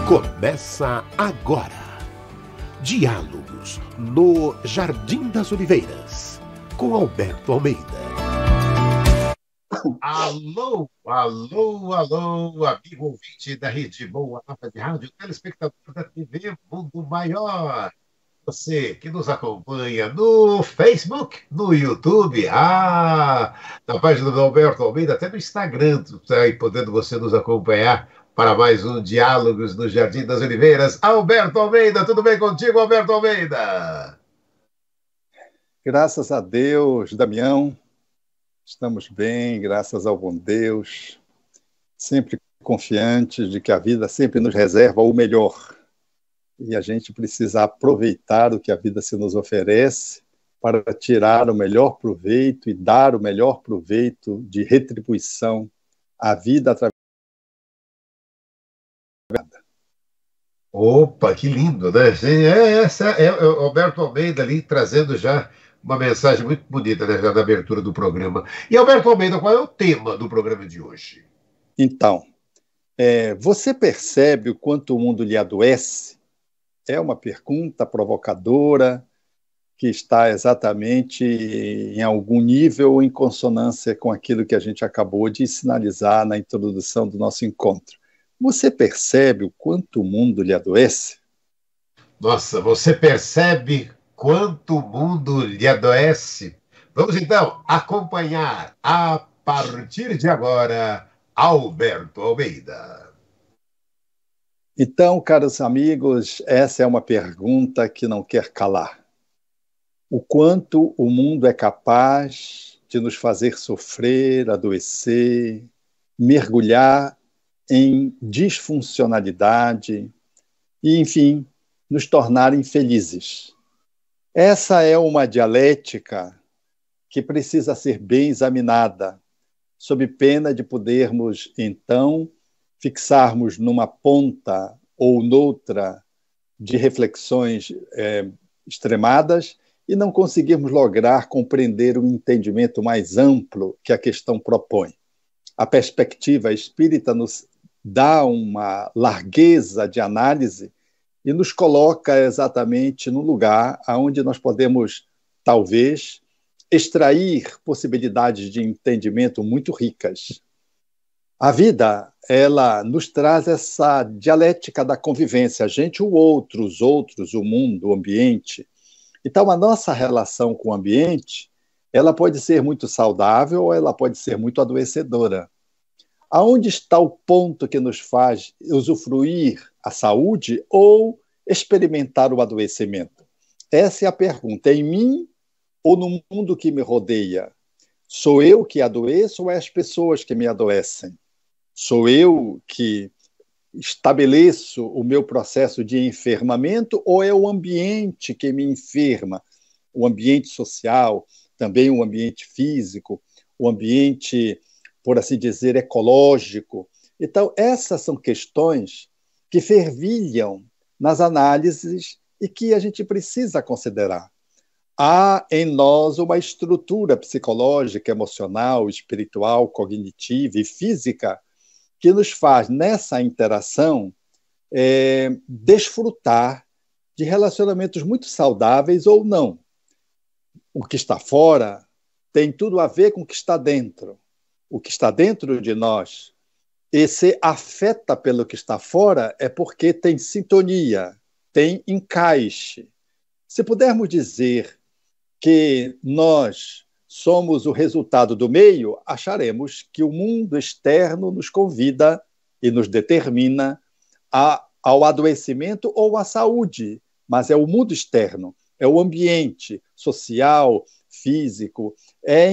Começa agora. Diálogos no Jardim das Oliveiras, com Alberto Almeida. Alô, alô, alô, amigo ouvinte da Rede Boa Nova de Rádio, telespectador da TV Mundo Maior. Você que nos acompanha no Facebook, no YouTube, na página do Alberto Almeida, até no Instagram, tá aí podendo você nos acompanhar para mais um Diálogos no Jardim das Oliveiras. Alberto Almeida, tudo bem contigo, Alberto Almeida? Graças a Deus, Damião, estamos bem, graças ao bom Deus, sempre confiantes de que a vida sempre nos reserva o melhor. E a gente precisa aproveitar o que a vida se nos oferece para tirar o melhor proveito e dar o melhor proveito de retribuição à vida através da vida. Opa, que lindo, né? Essa é o Alberto Almeida ali trazendo já uma mensagem muito bonita, né, já na abertura do programa. E, Alberto Almeida, qual é o tema do programa de hoje? Então, você percebe o quanto o mundo lhe adoece? É uma pergunta provocadora que está exatamente em algum nível em consonância com aquilo que a gente acabou de sinalizar na introdução do nosso encontro. Você percebe o quanto o mundo lhe adoece? Nossa, você percebe quanto o mundo lhe adoece? Vamos então acompanhar a partir de agora Alberto Almeida. Então, caros amigos, essa é uma pergunta que não quer calar. O quanto o mundo é capaz de nos fazer sofrer, adoecer, mergulhar em disfuncionalidade e, enfim, nos tornar infelizes. Essa é uma dialética que precisa ser bem examinada, sob pena de podermos, então, fixarmos numa ponta ou noutra de reflexões extremadas e não conseguirmos lograr compreender um entendimento mais amplo que a questão propõe. A perspectiva espírita nos dá uma largueza de análise e nos coloca exatamente no lugar onde nós podemos, talvez, extrair possibilidades de entendimento muito ricas. A vida, ela nos traz essa dialética da convivência, a gente, o outro, os outros, o mundo, o ambiente. Então, a nossa relação com o ambiente, ela pode ser muito saudável ou ela pode ser muito adoecedora. Aonde está o ponto que nos faz usufruir a saúde ou experimentar o adoecimento? Essa é a pergunta. É em mim ou no mundo que me rodeia? Sou eu que adoeço ou é as pessoas que me adoecem? Sou eu que estabeleço o meu processo de enfermamento ou é o ambiente que me enferma? O ambiente social, também o ambiente físico, o ambiente, por assim dizer, ecológico. Então, essas são questões que fervilham nas análises e que a gente precisa considerar. Há em nós uma estrutura psicológica, emocional, espiritual, cognitiva e física que nos faz, nessa interação, desfrutar de relacionamentos muito saudáveis ou não. O que está fora tem tudo a ver com o que está dentro. O que está dentro de nós, e se afeta pelo que está fora, é porque tem sintonia, tem encaixe. Se pudermos dizer que nós somos o resultado do meio, acharemos que o mundo externo nos convida e nos determina ao adoecimento ou à saúde, mas é o mundo externo, é o ambiente social, físico,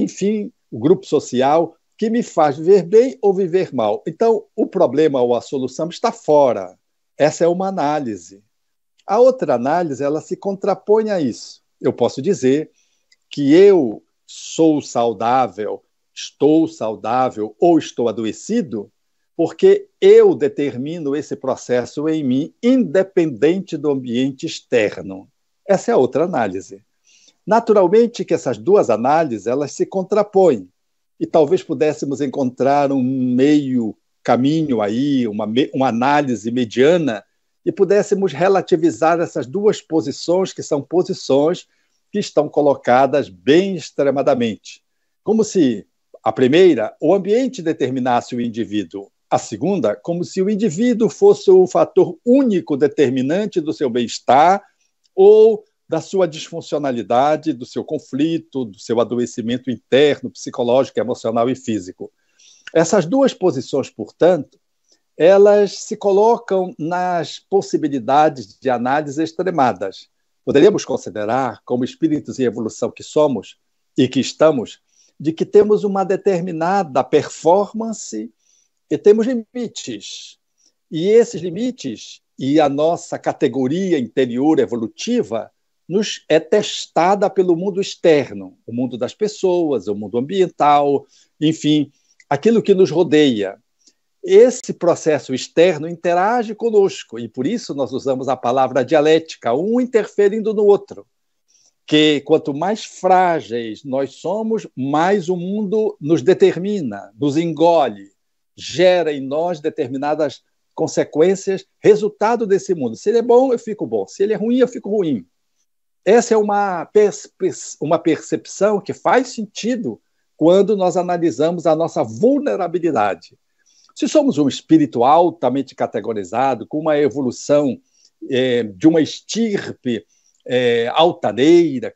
enfim, o grupo social que me faz viver bem ou viver mal. Então, o problema ou a solução está fora. Essa é uma análise. A outra análise, ela se contrapõe a isso. Eu posso dizer que eu sou saudável, estou saudável ou estou adoecido, porque eu determino esse processo em mim, independente do ambiente externo. Essa é a outra análise. Naturalmente que essas duas análises, elas se contrapõem, e talvez pudéssemos encontrar um meio caminho aí, uma análise mediana e pudéssemos relativizar essas duas posições, que são posições que estão colocadas bem extremadamente. Como se, a primeira, o ambiente determinasse o indivíduo. A segunda, como se o indivíduo fosse o fator único determinante do seu bem-estar ou da sua disfuncionalidade, do seu conflito, do seu adoecimento interno, psicológico, emocional e físico. Essas duas posições, portanto, elas se colocam nas possibilidades de análise extremadas. Poderíamos considerar, como espíritos em evolução que somos e que estamos, de que temos uma determinada performance e temos limites. E esses limites e a nossa categoria interior evolutiva nos é testada pelo mundo externo, o mundo das pessoas, o mundo ambiental, enfim, aquilo que nos rodeia. Esse processo externo interage conosco, e por isso nós usamos a palavra dialética, um interferindo no outro, que quanto mais frágeis nós somos, mais o mundo nos determina, nos engole, gera em nós determinadas consequências, resultado desse mundo. Se ele é bom, eu fico bom. Se ele é ruim, eu fico ruim. Essa é uma percepção que faz sentido quando nós analisamos a nossa vulnerabilidade. Se somos um espírito altamente categorizado, com uma evolução de uma estirpe altaneira,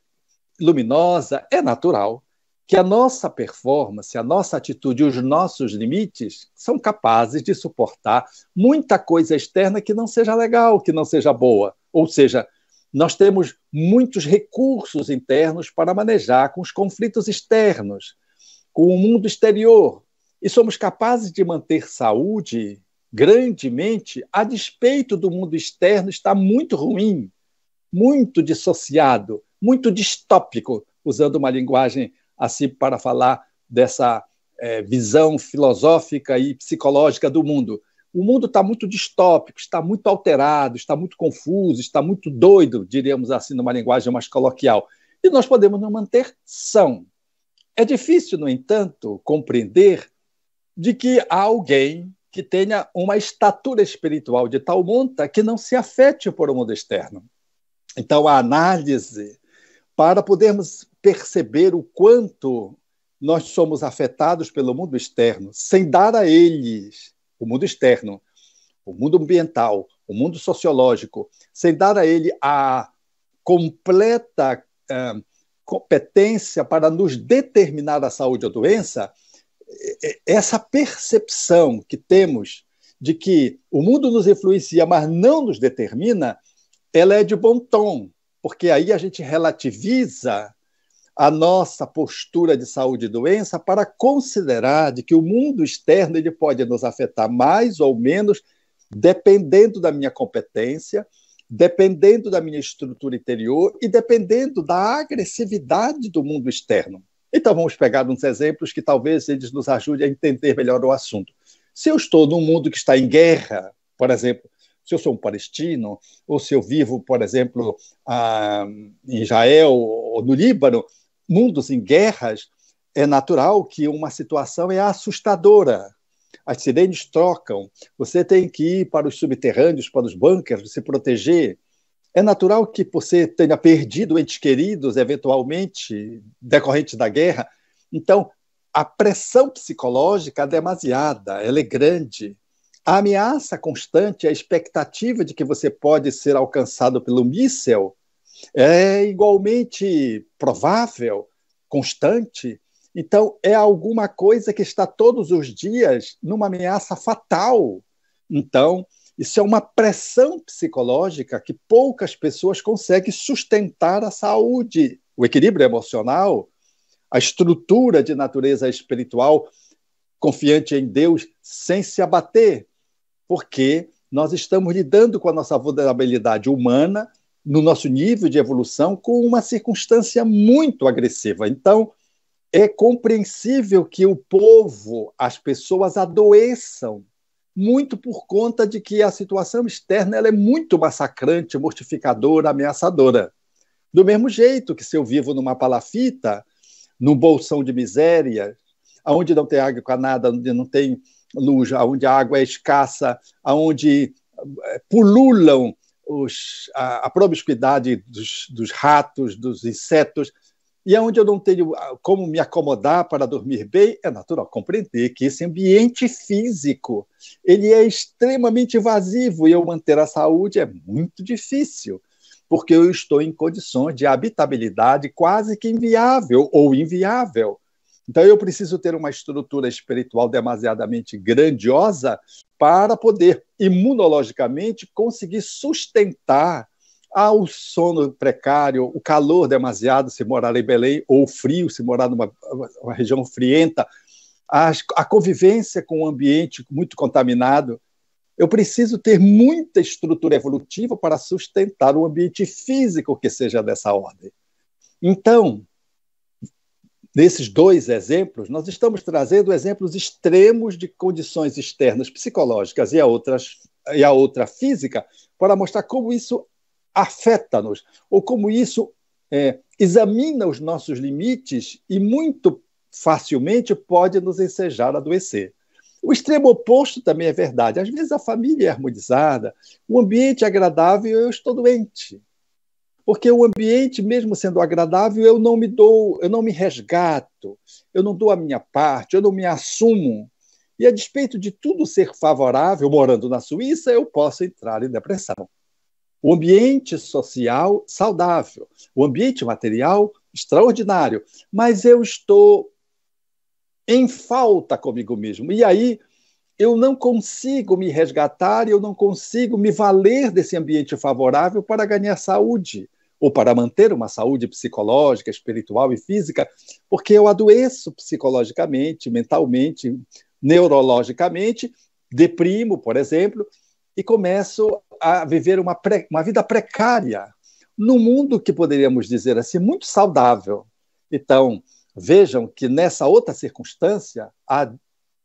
luminosa, é natural que a nossa performance, a nossa atitude e os nossos limites são capazes de suportar muita coisa externa que não seja legal, que não seja boa. Ou seja, nós temos muitos recursos internos para manejar com os conflitos externos, com o mundo exterior, e somos capazes de manter saúde grandemente a despeito do mundo externo estar muito ruim, muito dissociado, muito distópico, usando uma linguagem assim para falar dessa visão filosófica e psicológica do mundo. O mundo está muito distópico, está muito alterado, está muito confuso, está muito doido, diríamos assim, numa linguagem mais coloquial. E nós podemos nos manter são. É difícil, no entanto, compreender de que há alguém que tenha uma estatura espiritual de tal monta que não se afete por o mundo externo. Então, a análise, para podermos perceber o quanto nós somos afetados pelo mundo externo, sem dar a eles, o mundo externo, o mundo ambiental, o mundo sociológico, sem dar a ele a completa competência para nos determinar a saúde ou doença, essa percepção que temos de que o mundo nos influencia, mas não nos determina, ela é de bom tom, porque aí a gente relativiza a nossa postura de saúde e doença para considerar de que o mundo externo ele pode nos afetar mais ou menos, dependendo da minha competência, dependendo da minha estrutura interior e dependendo da agressividade do mundo externo. Então, vamos pegar uns exemplos que talvez eles nos ajudem a entender melhor o assunto. Se eu estou num mundo que está em guerra, por exemplo, se eu sou um palestino, ou se eu vivo, por exemplo, em Israel ou no Líbano, mundos em guerras, é natural que uma situação é assustadora. As sirenes trocam, você tem que ir para os subterrâneos, para os bunkers, se proteger. É natural que você tenha perdido entes queridos, eventualmente, decorrente da guerra. Então, a pressão psicológica é demasiada, ela é grande. A ameaça constante, a expectativa de que você pode ser alcançado pelo míssil é igualmente provável, constante. Então, é alguma coisa que está todos os dias numa ameaça fatal. Então, isso é uma pressão psicológica que poucas pessoas conseguem sustentar a saúde, o equilíbrio emocional, a estrutura de natureza espiritual confiante em Deus sem se abater, porque nós estamos lidando com a nossa vulnerabilidade humana no nosso nível de evolução com uma circunstância muito agressiva. Então, é compreensível que o povo, as pessoas adoeçam muito por conta de que a situação externa ela é muito massacrante, mortificadora, ameaçadora. Do mesmo jeito que se eu vivo numa palafita, num bolsão de miséria, onde não tem água encanada, onde não tem luz, onde a água é escassa, onde pululam a promiscuidade dos ratos, dos insetos, e onde eu não tenho como me acomodar para dormir bem, é natural compreender que esse ambiente físico ele é extremamente invasivo e eu manter a saúde é muito difícil, porque eu estou em condições de habitabilidade quase que inviável ou inviável. Então, eu preciso ter uma estrutura espiritual demasiadamente grandiosa para poder, imunologicamente, conseguir sustentar o sono precário, o calor demasiado, se morar em Belém, ou o frio, se morar numa região frienta, a convivência com um ambiente muito contaminado. Eu preciso ter muita estrutura evolutiva para sustentar um ambiente físico que seja dessa ordem. Então, nesses dois exemplos, nós estamos trazendo exemplos extremos de condições externas psicológicas e a outra física, para mostrar como isso afeta-nos, ou como isso examina os nossos limites e muito facilmente pode nos ensejar a adoecer. O extremo oposto também é verdade. Às vezes a família é harmonizada, o ambiente é agradável e eu estou doente. Porque o ambiente, mesmo sendo agradável, eu não me resgato, eu não dou a minha parte, eu não me assumo. E a despeito de tudo ser favorável, morando na Suíça, eu posso entrar em depressão. O ambiente social, saudável. O ambiente material, extraordinário. Mas eu estou em falta comigo mesmo. E aí eu não consigo me resgatar, eu não consigo me valer desse ambiente favorável para ganhar saúde, ou para manter uma saúde psicológica, espiritual e física, porque eu adoeço psicologicamente, mentalmente, neurologicamente, deprimo, por exemplo, e começo a viver uma vida precária, num mundo que poderíamos dizer assim, muito saudável. Então, vejam que nessa outra circunstância, a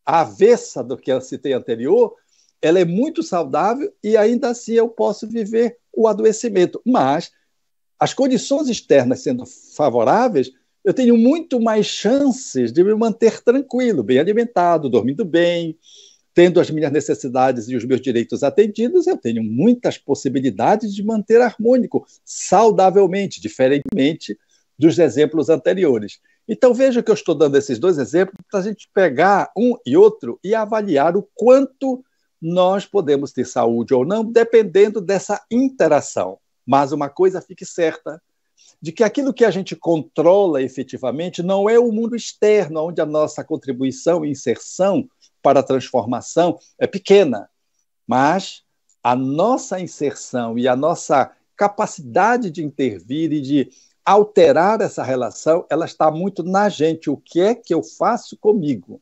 avessa do que eu citei anterior, ela é muito saudável e ainda assim eu posso viver o adoecimento. Mas as condições externas sendo favoráveis, eu tenho muito mais chances de me manter tranquilo, bem alimentado, dormindo bem, tendo as minhas necessidades e os meus direitos atendidos, eu tenho muitas possibilidades de manter harmônico, saudavelmente, diferentemente dos exemplos anteriores. Então, veja que eu estou dando esses dois exemplos para a gente pegar um e outro e avaliar o quanto nós podemos ter saúde ou não, dependendo dessa interação. Mas uma coisa fique certa, de que aquilo que a gente controla efetivamente não é o mundo externo, onde a nossa contribuição e inserção para a transformação é pequena, mas a nossa inserção e a nossa capacidade de intervir e de alterar essa relação, ela está muito na gente. O que é que eu faço comigo?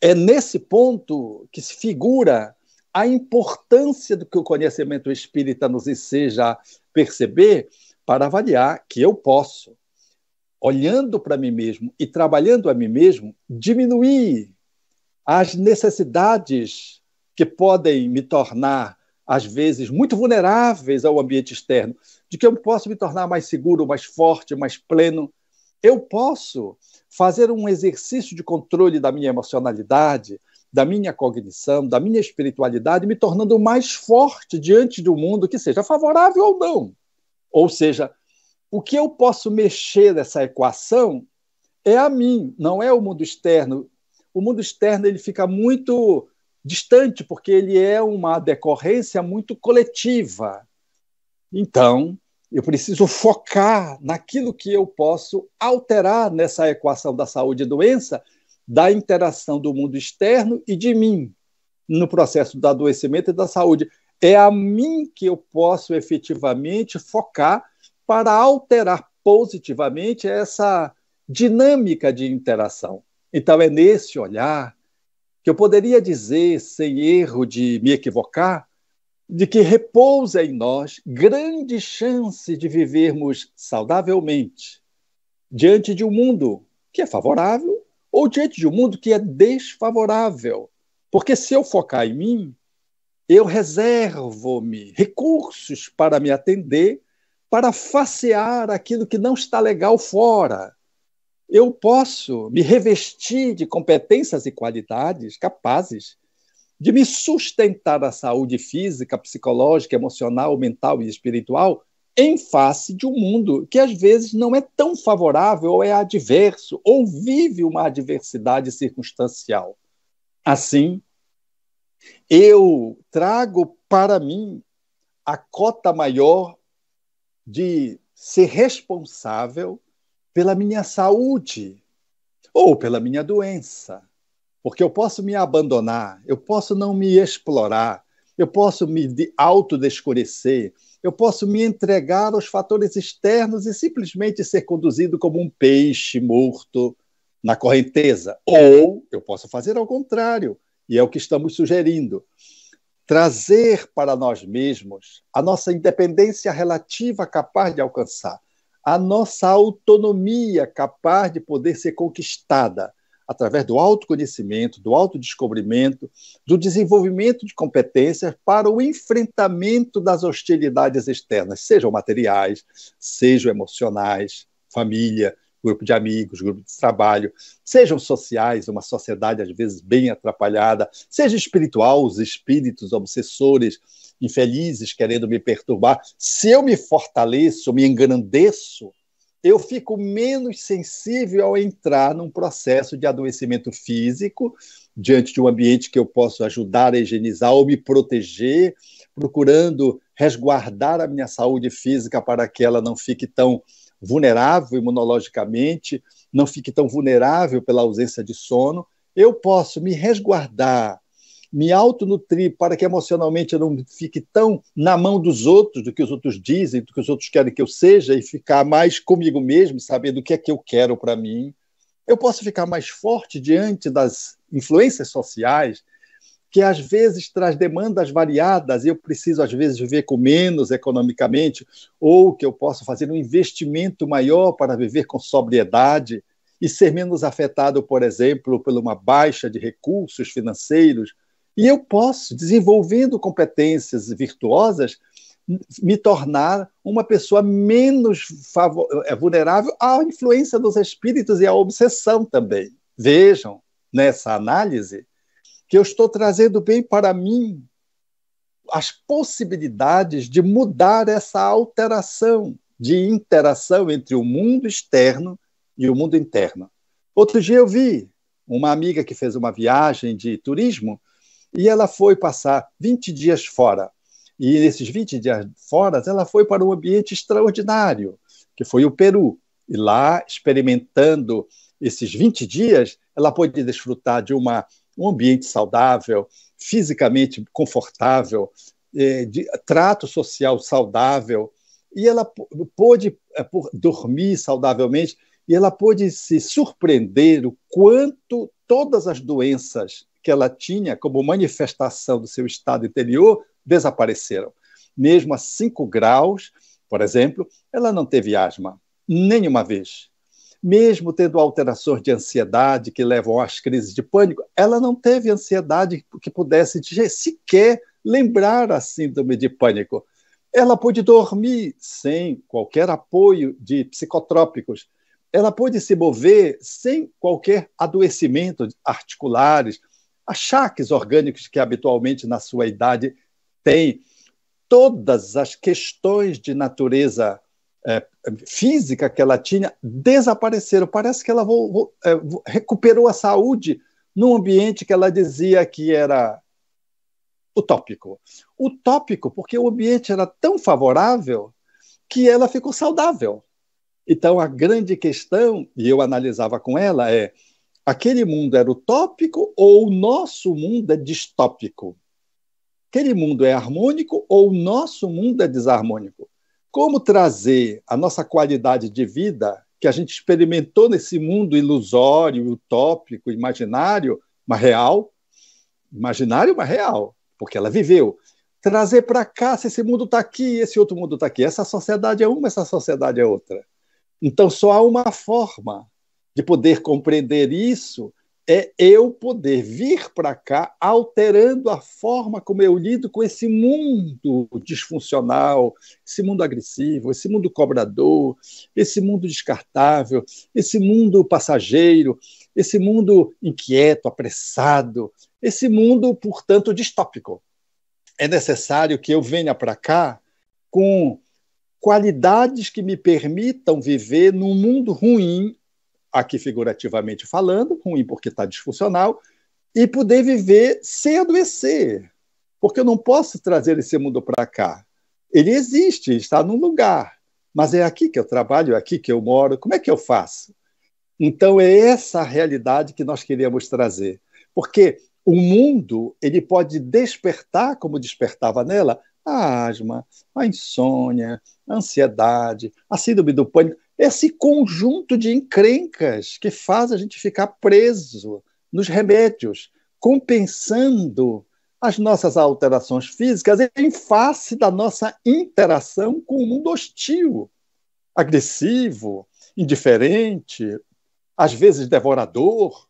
É nesse ponto que se figura a importância do que o conhecimento espírita nos enseja a perceber para avaliar que eu posso, olhando para mim mesmo e trabalhando a mim mesmo, diminuir as necessidades que podem me tornar, às vezes, muito vulneráveis ao ambiente externo, de que eu posso me tornar mais seguro, mais forte, mais pleno. Eu posso fazer um exercício de controle da minha emocionalidade, da minha cognição, da minha espiritualidade, me tornando mais forte diante do mundo, que seja favorável ou não. Ou seja, o que eu posso mexer nessa equação é a mim, não é o mundo externo. O mundo externo ele fica muito distante, porque ele é uma decorrência muito coletiva. Então, eu preciso focar naquilo que eu posso alterar nessa equação da saúde e doença, da interação do mundo externo e de mim, no processo do adoecimento e da saúde. É a mim que eu posso efetivamente focar para alterar positivamente essa dinâmica de interação. Então, é nesse olhar que eu poderia dizer, sem erro de me equivocar, de que repousa em nós grande chance de vivermos saudavelmente diante de um mundo que é favorável ou diante de um mundo que é desfavorável. Porque se eu focar em mim, eu reservo-me recursos para me atender, para facear aquilo que não está legal fora. Eu posso me revestir de competências e qualidades capazes de me sustentar a saúde física, psicológica, emocional, mental e espiritual em face de um mundo que às vezes não é tão favorável, ou é adverso, ou vive uma adversidade circunstancial. Assim, eu trago para mim a cota maior de ser responsável pela minha saúde ou pela minha doença. Porque eu posso me abandonar, eu posso não me explorar, eu posso me autodescurecer, eu posso me entregar aos fatores externos e simplesmente ser conduzido como um peixe morto na correnteza. Ou eu posso fazer ao contrário, e é o que estamos sugerindo. Trazer para nós mesmos a nossa independência relativa capaz de alcançar, a nossa autonomia capaz de poder ser conquistada através do autoconhecimento, do autodescobrimento, do desenvolvimento de competências para o enfrentamento das hostilidades externas, sejam materiais, sejam emocionais, família, grupo de amigos, grupo de trabalho, sejam sociais, uma sociedade às vezes bem atrapalhada, seja espiritual, os espíritos obsessores, infelizes, querendo me perturbar. Se eu me fortaleço, me engrandeço, eu fico menos sensível ao entrar num processo de adoecimento físico, diante de um ambiente que eu posso ajudar a higienizar ou me proteger, procurando resguardar a minha saúde física para que ela não fique tão vulnerável imunologicamente, não fique tão vulnerável pela ausência de sono. Eu posso me resguardar, me autonutrir para que emocionalmente eu não fique tão na mão dos outros, do que os outros dizem, do que os outros querem que eu seja, e ficar mais comigo mesmo, sabendo o que é que eu quero para mim. Eu posso ficar mais forte diante das influências sociais, que às vezes traz demandas variadas, e eu preciso às vezes viver com menos economicamente, ou que eu posso fazer um investimento maior para viver com sobriedade e ser menos afetado, por exemplo, por uma baixa de recursos financeiros. E eu posso, desenvolvendo competências virtuosas, me tornar uma pessoa menos vulnerável à influência dos espíritos e à obsessão também. Vejam, nessa análise, que eu estou trazendo bem para mim as possibilidades de mudar essa alteração de interação entre o mundo externo e o mundo interno. Outro dia eu vi uma amiga que fez uma viagem de turismo e ela foi passar 20 dias fora. E nesses 20 dias fora, ela foi para um ambiente extraordinário, que foi o Peru. E lá, experimentando esses 20 dias, ela pôde desfrutar de um ambiente saudável, fisicamente confortável, de trato social saudável, e ela pôde dormir saudavelmente, e ela pôde se surpreender o quanto todas as doenças que ela tinha como manifestação do seu estado interior desapareceram. Mesmo a 5 graus, por exemplo, ela não teve asma, nenhuma vez. Mesmo tendo alterações de ansiedade que levam às crises de pânico, ela não teve ansiedade que pudesse sequer lembrar a síndrome de pânico. Ela pôde dormir sem qualquer apoio de psicotrópicos. Ela pôde se mover sem qualquer adoecimento articulares, achaques orgânicos que habitualmente na sua idade tem. Todas as questões de natureza física que ela tinha desapareceram. Parece que ela recuperou a saúde num ambiente que ela dizia que era utópico. Utópico porque o ambiente era tão favorável que ela ficou saudável. Então, a grande questão, e eu analisava com ela, é: aquele mundo era utópico ou o nosso mundo é distópico? Aquele mundo é harmônico ou o nosso mundo é desarmônico? Como trazer a nossa qualidade de vida, que a gente experimentou nesse mundo ilusório, utópico, imaginário, mas real, imaginário, mas real, porque ela viveu, trazer para cá, se esse mundo está aqui, esse outro mundo está aqui, essa sociedade é uma, essa sociedade é outra. Então, só há uma forma de poder compreender isso, é eu poder vir para cá alterando a forma como eu lido com esse mundo disfuncional, esse mundo agressivo, esse mundo cobrador, esse mundo descartável, esse mundo passageiro, esse mundo inquieto, apressado, esse mundo, portanto, distópico. É necessário que eu venha para cá com qualidades que me permitam viver num mundo ruim, aqui figurativamente falando, ruim porque está disfuncional, e poder viver sem adoecer, porque eu não posso trazer esse mundo para cá. Ele existe, está num lugar, mas é aqui que eu trabalho, é aqui que eu moro, como é que eu faço? Então é essa a realidade que nós queríamos trazer, porque o mundo ele pode despertar, como despertava nela, a asma, a insônia, a ansiedade, a síndrome do pânico, esse conjunto de encrencas que faz a gente ficar preso nos remédios, compensando as nossas alterações físicas em face da nossa interação com o mundo hostil, agressivo, indiferente, às vezes devorador.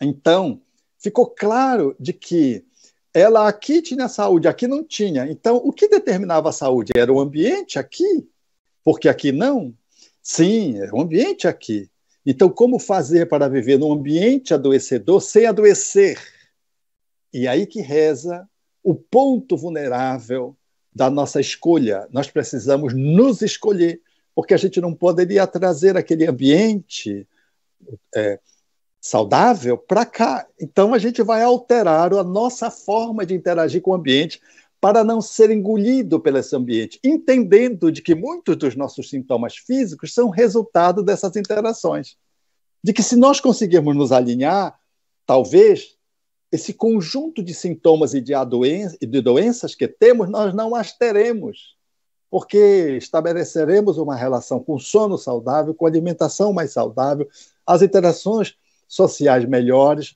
Então, ficou claro de que ela aqui tinha saúde, aqui não tinha. Então, o que determinava a saúde? Era o ambiente aqui? Porque aqui não? Sim, é o ambiente aqui. Então, como fazer para viver num ambiente adoecedor sem adoecer? E aí que reza o ponto vulnerável da nossa escolha. Nós precisamos nos escolher, porque a gente não poderia trazer aquele ambiente saudável para cá. Então, a gente vai alterar a nossa forma de interagir com o ambiente para não ser engolido pelo esse ambiente, entendendo de que muitos dos nossos sintomas físicos são resultado dessas interações. De que se nós conseguirmos nos alinhar, talvez esse conjunto de sintomas e de doenças que temos, nós não as teremos, porque estabeleceremos uma relação com sono saudável, com alimentação mais saudável, as interações sociais melhores,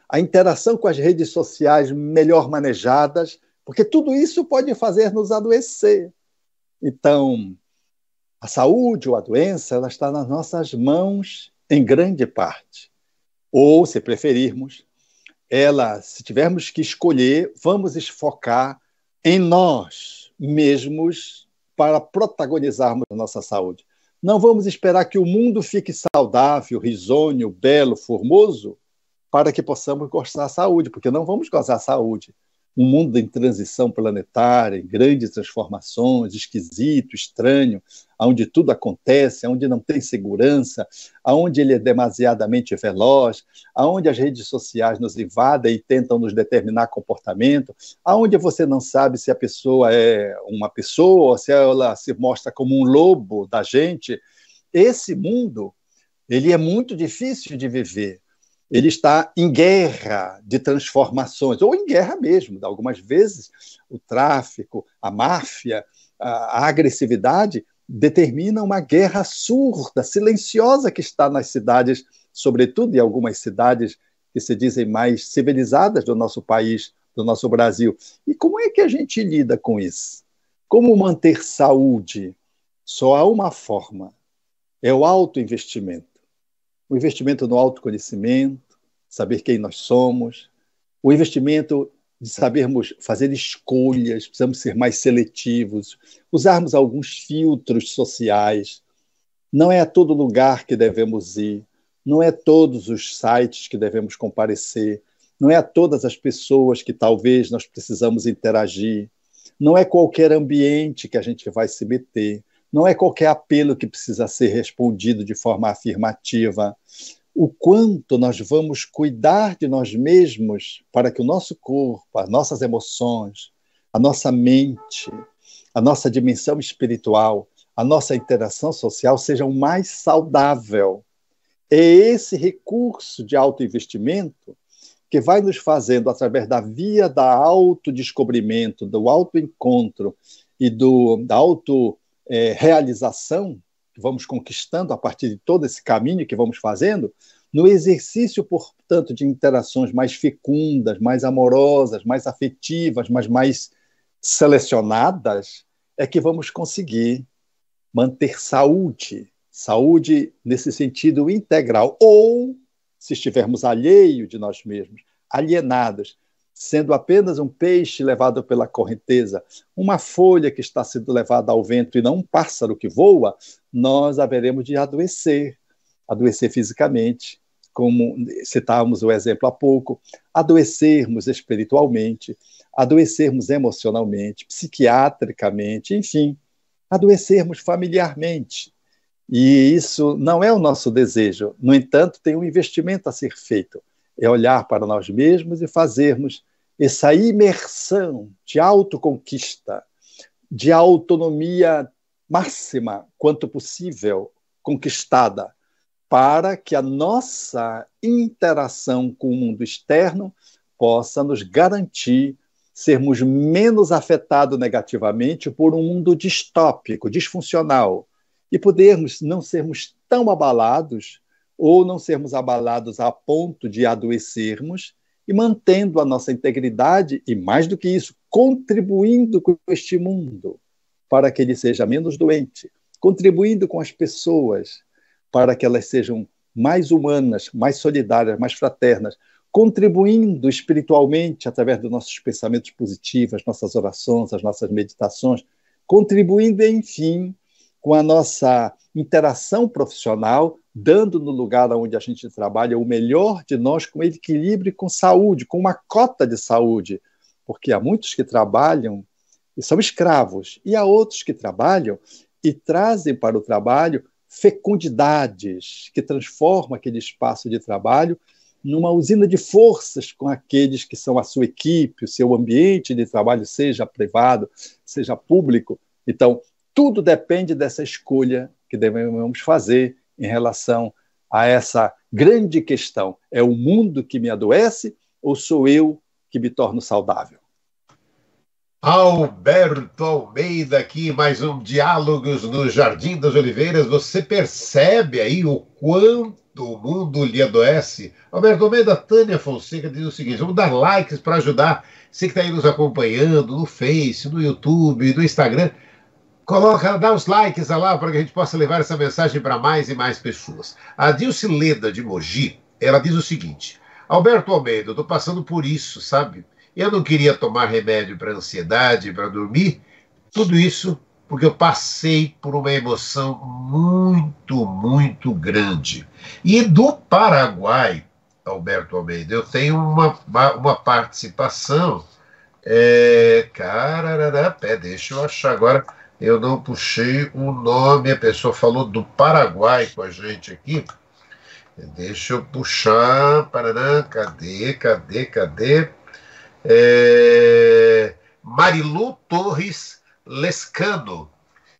a interação com as redes sociais melhor manejadas, porque tudo isso pode fazer nos adoecer. Então, a saúde ou a doença, ela está nas nossas mãos em grande parte. Ou, se preferirmos, se tivermos que escolher, vamos focar em nós mesmos para protagonizarmos a nossa saúde. Não vamos esperar que o mundo fique saudável, risonho, belo, formoso, para que possamos gozar da saúde, porque não vamos gozar da saúde. Um mundo em transição planetária, em grandes transformações, esquisito, estranho, onde tudo acontece, onde não tem segurança, onde ele é demasiadamente veloz, onde as redes sociais nos invadem e tentam nos determinar comportamento, onde você não sabe se a pessoa é uma pessoa ou se ela se mostra como um lobo da gente. Esse mundo, ele é muito difícil de viver. Ele está em guerra de transformações, ou em guerra mesmo. Algumas vezes o tráfico, a máfia, a agressividade determina uma guerra surda, silenciosa que está nas cidades, sobretudo em algumas cidades que se dizem mais civilizadas do nosso país, do nosso Brasil. E como é que a gente lida com isso? Como manter saúde? Só há uma forma, é o autoinvestimento. O investimento no autoconhecimento, saber quem nós somos, o investimento de sabermos fazer escolhas, precisamos ser mais seletivos, usarmos alguns filtros sociais. Não é a todo lugar que devemos ir, não é a todos os sites que devemos comparecer, não é a todas as pessoas que talvez nós precisamos interagir, não é qualquer ambiente que a gente vai se meter. Não é qualquer apelo que precisa ser respondido de forma afirmativa. O quanto nós vamos cuidar de nós mesmos para que o nosso corpo, as nossas emoções, a nossa mente, a nossa dimensão espiritual, a nossa interação social sejam mais saudável. É esse recurso de autoinvestimento que vai nos fazendo, através da via da autodescobrimento, do autoencontro e da realização que vamos conquistando a partir de todo esse caminho que vamos fazendo, no exercício, portanto, de interações mais fecundas, mais amorosas, mais afetivas, mas mais selecionadas, é que vamos conseguir manter saúde, saúde nesse sentido integral, ou, se estivermos alheios de nós mesmos, alienados, sendo apenas um peixe levado pela correnteza, uma folha que está sendo levada ao vento e não um pássaro que voa, nós haveremos de adoecer. adoecer fisicamente, como citávamos o exemplo há pouco, adoecermos espiritualmente, adoecermos emocionalmente, psiquiatricamente, enfim, adoecermos familiarmente. E isso não é o nosso desejo. No entanto, tem um investimento a ser feito. É olhar para nós mesmos e fazermos essa imersão de autoconquista, de autonomia máxima, quanto possível, conquistada, para que a nossa interação com o mundo externo possa nos garantir sermos menos afetados negativamente por um mundo distópico, disfuncional, e podermos não sermos tão abalados ou não sermos abalados a ponto de adoecermos e mantendo a nossa integridade e, mais do que isso, contribuindo com este mundo para que ele seja menos doente, contribuindo com as pessoas para que elas sejam mais humanas, mais solidárias, mais fraternas, contribuindo espiritualmente através dos nossos pensamentos positivos, as nossas orações, as nossas meditações, contribuindo, enfim, com a nossa interação profissional, dando no lugar onde a gente trabalha o melhor de nós com equilíbrio e com saúde, com uma cota de saúde, porque há muitos que trabalham e são escravos, e há outros que trabalham e trazem para o trabalho fecundidades, que transformam aquele espaço de trabalho numa usina de forças com aqueles que são a sua equipe, o seu ambiente de trabalho, seja privado, seja público. Então, tudo depende dessa escolha que devemos fazer em relação a essa grande questão. É o mundo que me adoece ou sou eu que me torno saudável? Alberto Almeida aqui, mais um Diálogos no Jardim das Oliveiras. Você percebe aí o quanto o mundo lhe adoece? Alberto Almeida, Tânia Fonseca diz o seguinte: vamos dar likes para ajudar você que está aí nos acompanhando no Face, no YouTube, no Instagram. Coloca, dá os likes lá para que a gente possa levar essa mensagem para mais e mais pessoas. A Dilce Leda de Mogi, ela diz o seguinte: Alberto Almeida, eu estou passando por isso, sabe? Eu não queria tomar remédio para ansiedade, para dormir, tudo isso porque eu passei por uma emoção muito, muito grande. E do Paraguai, Alberto Almeida, eu tenho uma participação. Deixa eu achar agora. Eu não puxei o nome, a pessoa falou do Paraguai com a gente aqui. Deixa eu puxar. Paraná, cadê? Marilu Torres Lescano.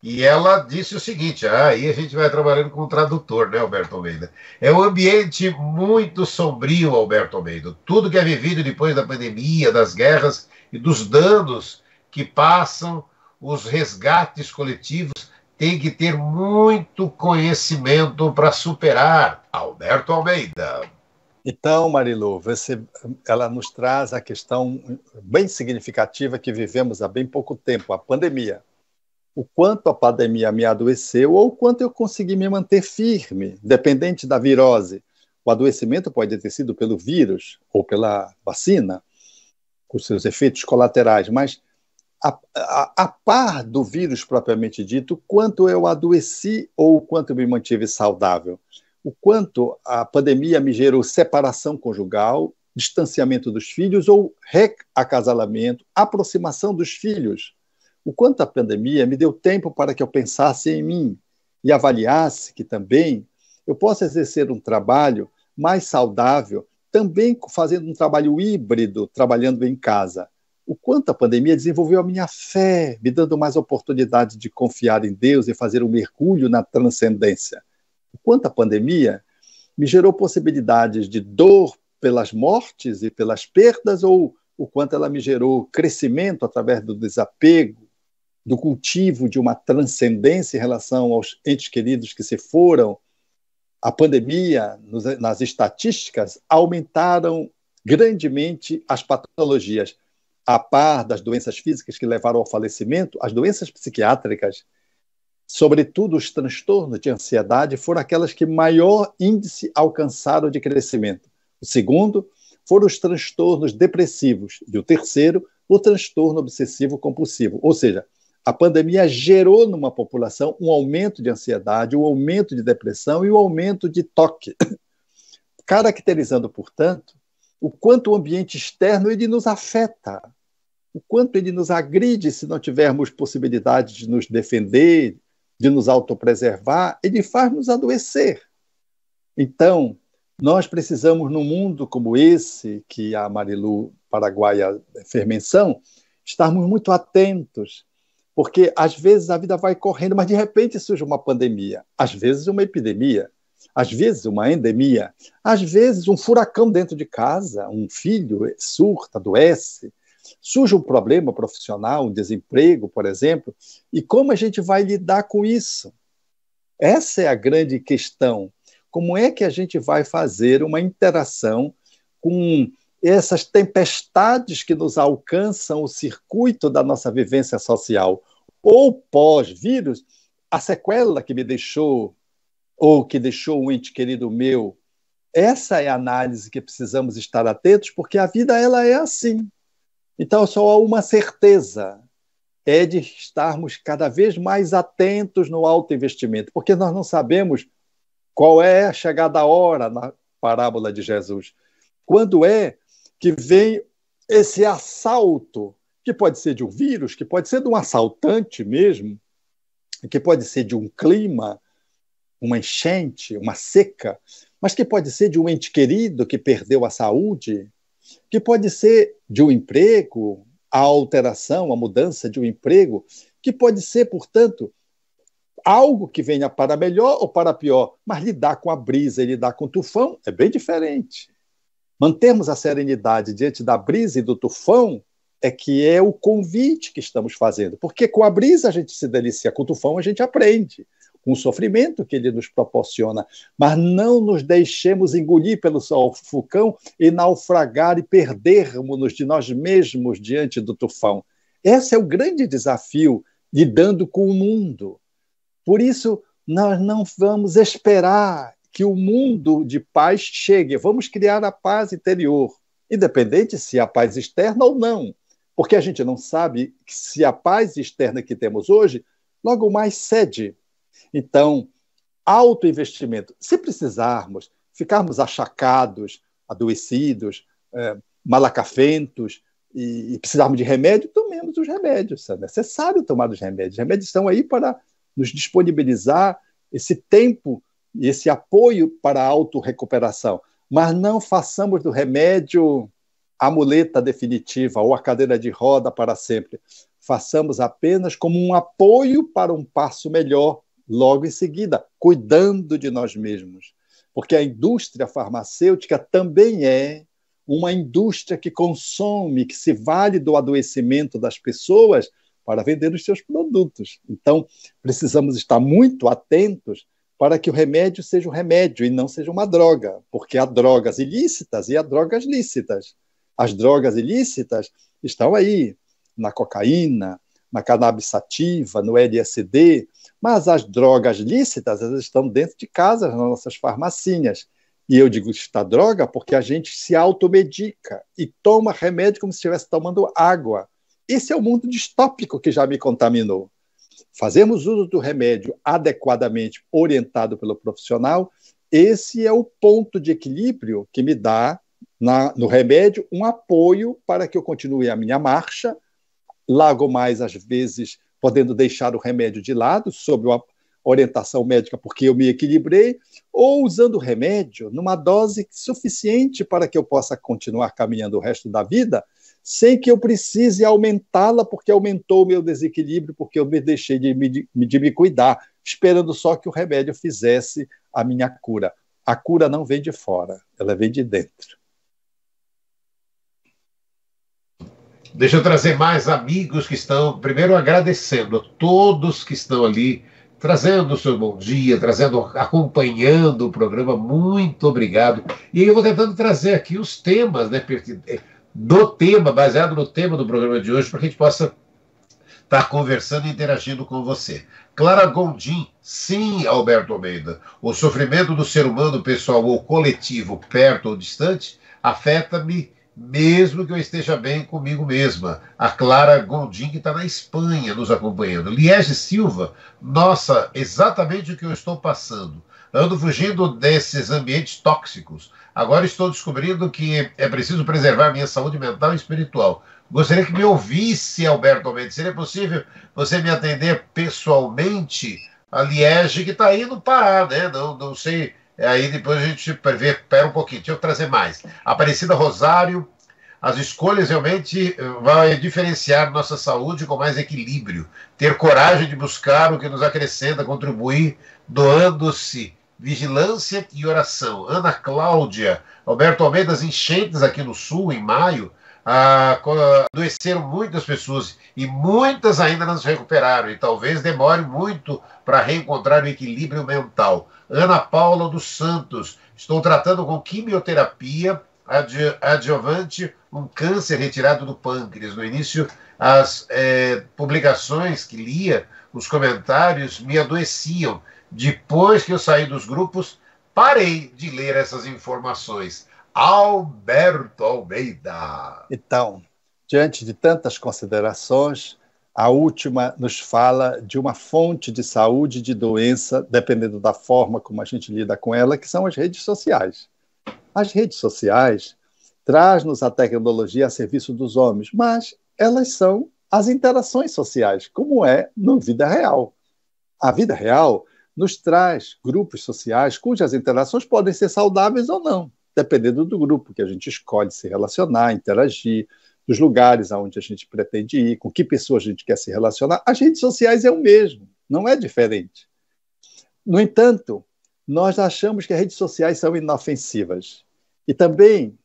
E ela disse o seguinte: aí a gente vai trabalhando com o tradutor, né, Alberto Almeida? É um ambiente muito sombrio, Alberto Almeida. Tudo que é vivido depois da pandemia, das guerras e dos danos que passam, os resgates coletivos, tem que ter muito conhecimento para superar. Alberto Almeida. Então, Marilu, ela nos traz a questão bem significativa que vivemos há bem pouco tempo, a pandemia. O quanto a pandemia me adoeceu ou o quanto eu consegui me manter firme, dependente da virose. O adoecimento pode ter sido pelo vírus ou pela vacina, com seus efeitos colaterais, mas a par do vírus propriamente dito, quanto eu adoeci ou quanto eu me mantive saudável. O quanto a pandemia me gerou separação conjugal, distanciamento dos filhos ou reacasalamento, aproximação dos filhos. O quanto a pandemia me deu tempo para que eu pensasse em mim e avaliasse que também eu posso exercer um trabalho mais saudável, também fazendo um trabalho híbrido, trabalhando em casa. O quanto a pandemia desenvolveu a minha fé, me dando mais oportunidade de confiar em Deus e fazer um mergulho na transcendência. O quanto a pandemia me gerou possibilidades de dor pelas mortes e pelas perdas, ou o quanto ela me gerou crescimento através do desapego, do cultivo de uma transcendência em relação aos entes queridos que se foram. A pandemia, nas estatísticas, aumentaram grandemente as patologias. A par das doenças físicas que levaram ao falecimento, as doenças psiquiátricas, sobretudo os transtornos de ansiedade, foram aquelas que maior índice alcançaram de crescimento. O segundo foram os transtornos depressivos. E o terceiro, o transtorno obsessivo-compulsivo. Ou seja, A pandemia gerou numa população um aumento de ansiedade, um aumento de depressão e um aumento de toque, caracterizando, portanto, o quanto o ambiente externo ele nos afeta, o quanto ele nos agride se não tivermos possibilidade de nos defender, de nos autopreservar, ele faz nos adoecer. Então, nós precisamos, num mundo como esse, que a Marilu Paraguaia fez menção, estarmos muito atentos, porque às vezes a vida vai correndo, mas de repente surge uma pandemia, às vezes uma epidemia, às vezes uma endemia, às vezes um furacão dentro de casa, um filho surta, adoece, surge um problema profissional, um desemprego, por exemplo, e como a gente vai lidar com isso? Essa é a grande questão. Como é que a gente vai fazer uma interação com essas tempestades que nos alcançam o circuito da nossa vivência social? Ou pós-vírus, a sequela que me deixou, ou que deixou um ente querido meu. Essa é a análise que precisamos estar atentos, porque a vida ela é assim. Então, só há uma certeza, é de estarmos cada vez mais atentos no autoinvestimento, porque nós não sabemos qual é a chegada da hora na parábola de Jesus. Quando é que vem esse assalto, que pode ser de um vírus, que pode ser de um assaltante mesmo, que pode ser de um clima, uma enchente, uma seca, mas que pode ser de um ente querido que perdeu a saúde, que pode ser de um emprego, a alteração, a mudança de um emprego, que pode ser, portanto, algo que venha para melhor ou para pior, mas lidar com a brisa e lidar com o tufão é bem diferente. Mantermos a serenidade diante da brisa e do tufão é que é o convite que estamos fazendo, porque com a brisa a gente se delicia, com o tufão a gente aprende, com o sofrimento que ele nos proporciona, mas não nos deixemos engolir pelo sulfurcão e naufragar e perdermos-nos de nós mesmos diante do tufão. Esse é o grande desafio lidando com o mundo. Por isso, nós não vamos esperar que o mundo de paz chegue, vamos criar a paz interior, independente se a paz externa ou não, porque a gente não sabe se a paz externa que temos hoje logo mais cede. Então, autoinvestimento. Se precisarmos, ficarmos achacados, adoecidos, malacafentos e precisarmos de remédio, tomemos os remédios. É necessário tomar os remédios. Os remédios estão aí para nos disponibilizar esse tempo e esse apoio para a autorrecuperação. Mas não façamos do remédio a muleta definitiva ou a cadeira de roda para sempre. Façamos apenas como um apoio para um passo melhor, logo em seguida, cuidando de nós mesmos. Porque a indústria farmacêutica também é uma indústria que consome, que se vale do adoecimento das pessoas para vender os seus produtos. Então, precisamos estar muito atentos para que o remédio seja um remédio e não seja uma droga, porque há drogas ilícitas e há drogas lícitas. As drogas ilícitas estão aí, na cocaína, na cannabis sativa, no LSD, mas as drogas lícitas elas estão dentro de casa, nas nossas farmacinhas. E eu digo está droga porque a gente se automedica e toma remédio como se estivesse tomando água. Esse é o mundo distópico que já me contaminou. Fazemos uso do remédio adequadamente orientado pelo profissional, esse é o ponto de equilíbrio que me dá no remédio um apoio para que eu continue a minha marcha, logo mais, às vezes, podendo deixar o remédio de lado, sob uma orientação médica, porque eu me equilibrei, ou usando o remédio numa dose suficiente para que eu possa continuar caminhando o resto da vida, sem que eu precise aumentá-la, porque aumentou o meu desequilíbrio, porque eu me deixei de me cuidar, esperando só que o remédio fizesse a minha cura. A cura não vem de fora, ela vem de dentro. Deixa eu trazer mais amigos que estão, primeiro agradecendo a todos que estão ali, trazendo o seu bom dia, acompanhando o programa, muito obrigado. E eu vou tentando trazer aqui os temas, né, do tema, baseado no tema do programa de hoje, para que a gente possa estar conversando e interagindo com você. Clara Gondim, sim, Alberto Almeida, o sofrimento do ser humano, pessoal ou coletivo, perto ou distante, afeta-me mesmo que eu esteja bem comigo mesma. A Clara Gondim, que está na Espanha, nos acompanhando. Liege Silva, nossa, exatamente o que eu estou passando. Ando fugindo desses ambientes tóxicos. Agora estou descobrindo que é preciso preservar minha saúde mental e espiritual. Gostaria que me ouvisse, Alberto Almeida. Seria possível você me atender pessoalmente? A Liege, que está aí no Pará, né? Não sei. Aí depois a gente vê, espera um pouquinho. Deixa eu trazer mais. Aparecida Rosário, as escolhas realmente vai diferenciar nossa saúde com mais equilíbrio. Ter coragem de buscar o que nos acrescenta, contribuir, doando-se, vigilância e oração. Ana Cláudia, Alberto Almeida, as enchentes aqui no Sul, em maio, adoeceram muitas pessoas e muitas ainda não se recuperaram e talvez demore muito para reencontrar o equilíbrio mental. Ana Paula dos Santos, estou tratando com quimioterapia adjuvante um câncer retirado do pâncreas. No início, as publicações que lia, os comentários me adoeciam. Depois que eu saí dos grupos, parei de ler essas informações. Alberto Almeida. Então, diante de tantas considerações, a última nos fala de uma fonte de saúde e de doença, dependendo da forma como a gente lida com ela, que são as redes sociais. As redes sociais trazem-nos a tecnologia a serviço dos homens, mas elas são as interações sociais, como é na vida real. A vida real nos traz grupos sociais cujas interações podem ser saudáveis ou não, dependendo do grupo que a gente escolhe se relacionar, interagir, dos lugares aonde a gente pretende ir, com que pessoas a gente quer se relacionar. As redes sociais é o mesmo, não é diferente. No entanto, nós achamos que as redes sociais são inofensivas. E também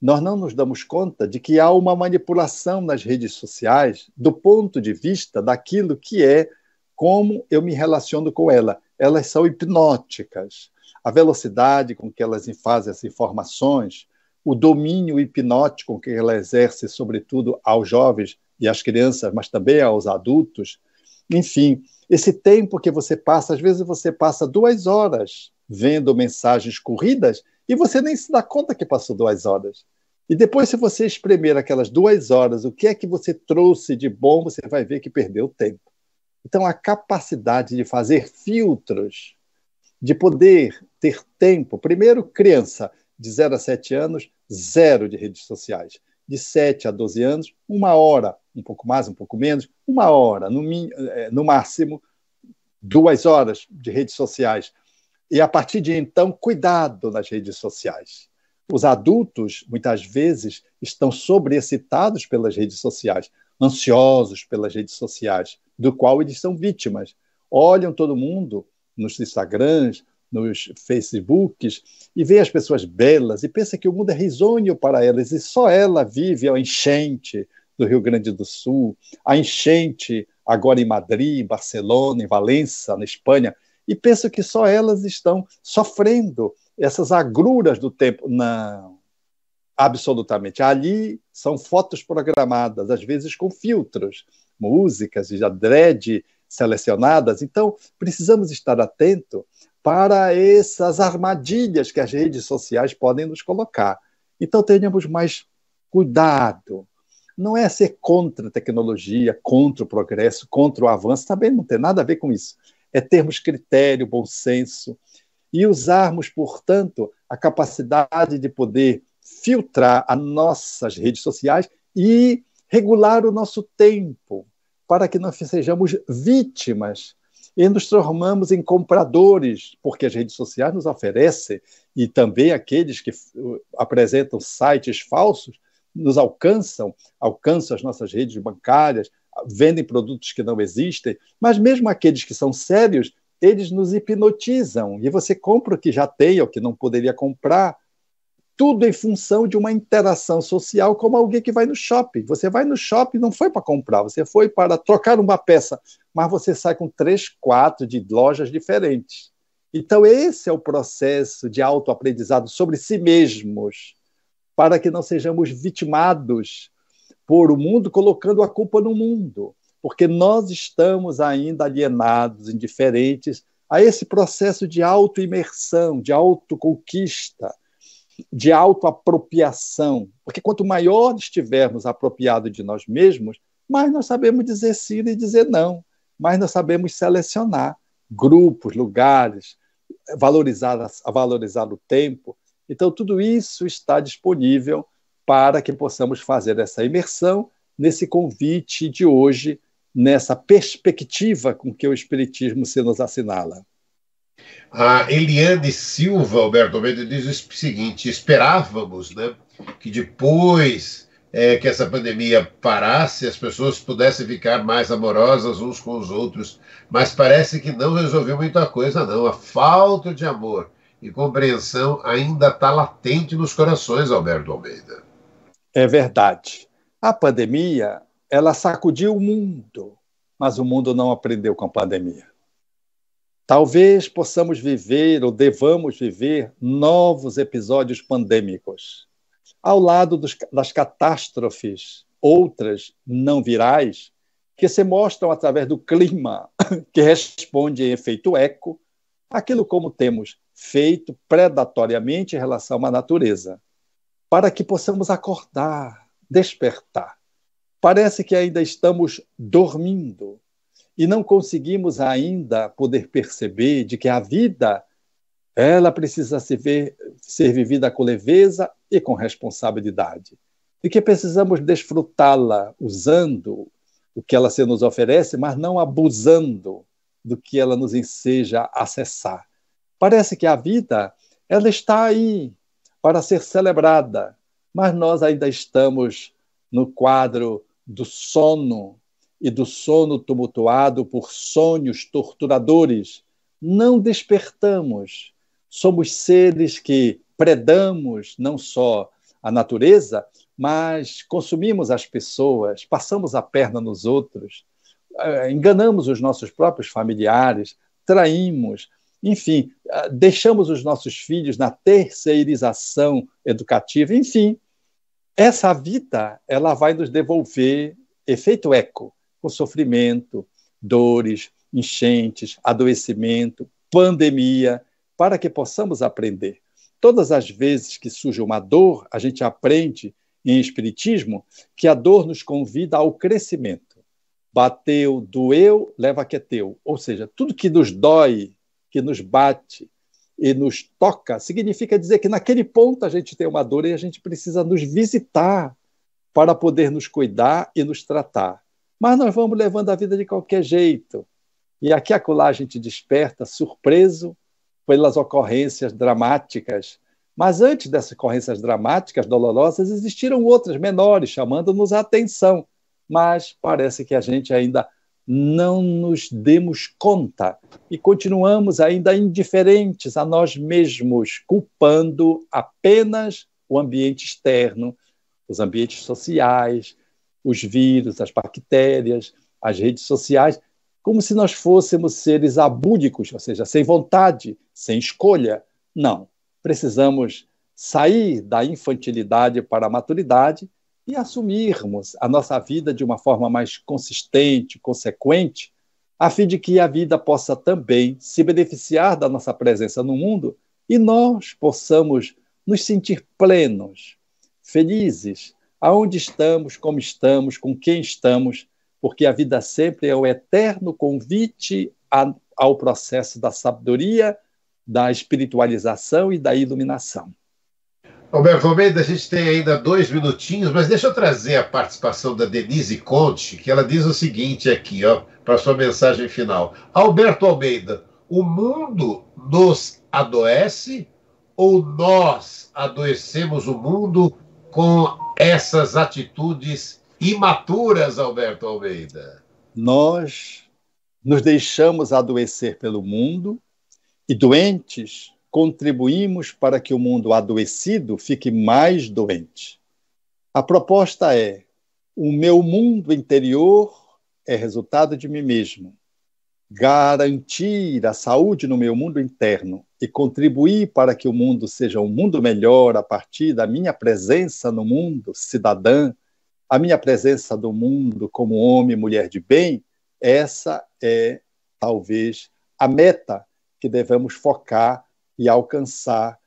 nós não nos damos conta de que há uma manipulação nas redes sociais do ponto de vista daquilo que é como eu me relaciono com ela. Elas são hipnóticas. A velocidade com que elas fazem as informações, o domínio hipnótico que ela exerce, sobretudo aos jovens e às crianças, mas também aos adultos. Enfim, esse tempo que você passa, às vezes você passa 2 horas vendo mensagens corridas e você nem se dá conta que passou 2 horas. E depois, se você espremer aquelas 2 horas, o que é que você trouxe de bom, você vai ver que perdeu tempo. Então, a capacidade de fazer filtros, de poder ter tempo. Primeiro, criança de 0 a 7 anos, 0 de redes sociais. De 7 a 12 anos, 1 hora, um pouco mais, um pouco menos, 1 hora, no máximo, 2 horas de redes sociais. E, a partir de então, cuidado nas redes sociais. Os adultos, muitas vezes, estão sobreexcitados pelas redes sociais, ansiosos pelas redes sociais, do qual eles são vítimas. Olham todo mundo nos Instagrams, nos Facebooks, e vê as pessoas belas e pensa que o mundo é risonho para elas, e só ela vive a enchente do Rio Grande do Sul, a enchente agora em Madrid, em Barcelona, em Valença, na Espanha, e pensa que só elas estão sofrendo essas agruras do tempo. Não, absolutamente. Ali são fotos programadas, às vezes com filtros, músicas já adrede selecionadas. Então, precisamos estar atentos para essas armadilhas que as redes sociais podem nos colocar. Então, tenhamos mais cuidado. Não é ser contra a tecnologia, contra o progresso, contra o avanço, também não tem nada a ver com isso. É termos critério, bom senso, e usarmos, portanto, a capacidade de poder filtrar as nossas redes sociais e regular o nosso tempo, para que não sejamos vítimas e nos transformamos em compradores, porque as redes sociais nos oferecem, e também aqueles que apresentam sites falsos, nos alcançam as nossas redes bancárias, vendem produtos que não existem, mas mesmo aqueles que são sérios, eles nos hipnotizam, e você compra o que já tem, ou que não poderia comprar, tudo em função de uma interação social, como alguém que vai no shopping. Você vai no shopping, não foi para comprar, você foi para trocar uma peça, mas você sai com 3, 4 de lojas diferentes. Então, esse é o processo de autoaprendizado sobre si mesmos, para que não sejamos vitimados por o mundo, colocando a culpa no mundo, porque nós estamos ainda alienados, indiferentes a esse processo de autoimersão, de autoconquista. de autoapropriação, porque quanto maior estivermos apropriados de nós mesmos, mais nós sabemos dizer sim e dizer não, mais nós sabemos selecionar grupos, lugares, valorizar o tempo. Então, tudo isso está disponível para que possamos fazer essa imersão nesse convite de hoje, nessa perspectiva com que o Espiritismo se nos assinala. A Eliane Silva, Alberto Almeida, diz o seguinte: esperávamos, né, que depois que essa pandemia parasse, as pessoas pudessem ficar mais amorosas uns com os outros, mas parece que não resolveu muita coisa, não. A falta de amor e compreensão ainda está latente nos corações, Alberto Almeida. É verdade. A pandemia, ela sacudiu o mundo, mas o mundo não aprendeu com a pandemia. Talvez possamos viver ou devamos viver novos episódios pandêmicos. Ao lado das catástrofes, outras não virais, que se mostram através do clima, que responde em efeito eco, aquilo como temos feito predatoriamente em relação à natureza, para que possamos acordar, despertar. Parece que ainda estamos dormindo e não conseguimos ainda poder perceber de que a vida ela precisa ser vivida com leveza e com responsabilidade. E que precisamos desfrutá-la usando o que ela se nos oferece, mas não abusando do que ela nos enseja a acessar. Parece que a vida ela está aí para ser celebrada, mas nós ainda estamos no quadro do sono e do sono tumultuado por sonhos torturadores. Não despertamos. Somos seres que predamos não só a natureza, mas consumimos as pessoas, passamos a perna nos outros, enganamos os nossos próprios familiares, traímos, enfim, deixamos os nossos filhos na terceirização educativa, enfim. Essa vida ela vai nos devolver efeito eco, com sofrimento, dores, enchentes, adoecimento, pandemia, para que possamos aprender. Todas as vezes que surge uma dor, a gente aprende em Espiritismo que a dor nos convida ao crescimento. Bateu, doeu, leva que é teu. Ou seja, tudo que nos dói, que nos bate e nos toca, significa dizer que naquele ponto a gente tem uma dor e a gente precisa nos visitar para poder nos cuidar e nos tratar. Mas nós vamos levando a vida de qualquer jeito. E aqui e acolá a gente desperta surpreso pelas ocorrências dramáticas. Mas antes dessas ocorrências dramáticas, dolorosas, existiram outras menores, chamando-nos a atenção. Mas parece que a gente ainda não nos demos conta e continuamos ainda indiferentes a nós mesmos, culpando apenas o ambiente externo, os ambientes sociais, os vírus, as bactérias, as redes sociais, como se nós fôssemos seres abúdicos, ou seja, sem vontade, sem escolha. Não. Precisamos sair da infantilidade para a maturidade e assumirmos a nossa vida de uma forma mais consistente, consequente, a fim de que a vida possa também se beneficiar da nossa presença no mundo e nós possamos nos sentir plenos, felizes, aonde estamos, com quem estamos, porque a vida sempre é o eterno convite ao processo da sabedoria, da espiritualização e da iluminação. Alberto Almeida, a gente tem ainda 2 minutinhos, mas deixa eu trazer a participação da Denise Conte, que ela diz o seguinte aqui, para a sua mensagem final. Alberto Almeida, o mundo nos adoece ou nós adoecemos o mundo com essas atitudes imaturas, Alberto Almeida? Nós nos deixamos adoecer pelo mundo e doentes contribuímos para que o mundo adoecido fique mais doente. A proposta é: o meu mundo interior é resultado de mim mesmo. Garantir a saúde no meu mundo interno e contribuir para que o mundo seja um mundo melhor a partir da minha presença no mundo cidadã, a minha presença no mundo como homem e mulher de bem, essa é talvez a meta que devemos focar e alcançar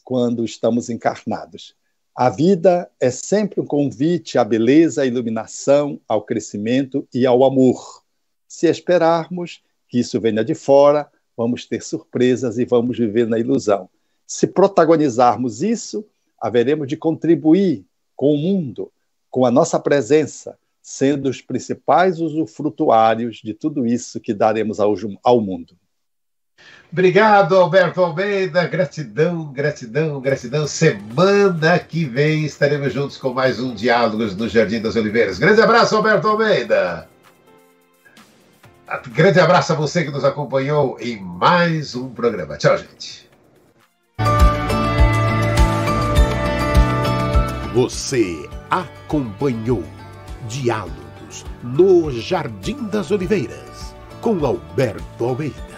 quando estamos encarnados. A vida é sempre um convite à beleza, à iluminação, ao crescimento e ao amor. Se esperarmos que isso venha de fora, vamos ter surpresas e vamos viver na ilusão. Se protagonizarmos isso, haveremos de contribuir com o mundo, com a nossa presença, sendo os principais usufrutuários de tudo isso que daremos ao mundo. Obrigado, Alberto Almeida. Gratidão, gratidão, gratidão. Semana que vem estaremos juntos com mais um Diálogos no Jardim das Oliveiras. Grande abraço, Alberto Almeida. Grande abraço a você que nos acompanhou em mais um programa. Tchau, gente. Você acompanhou Diálogos no Jardim das Oliveiras com Alberto Almeida.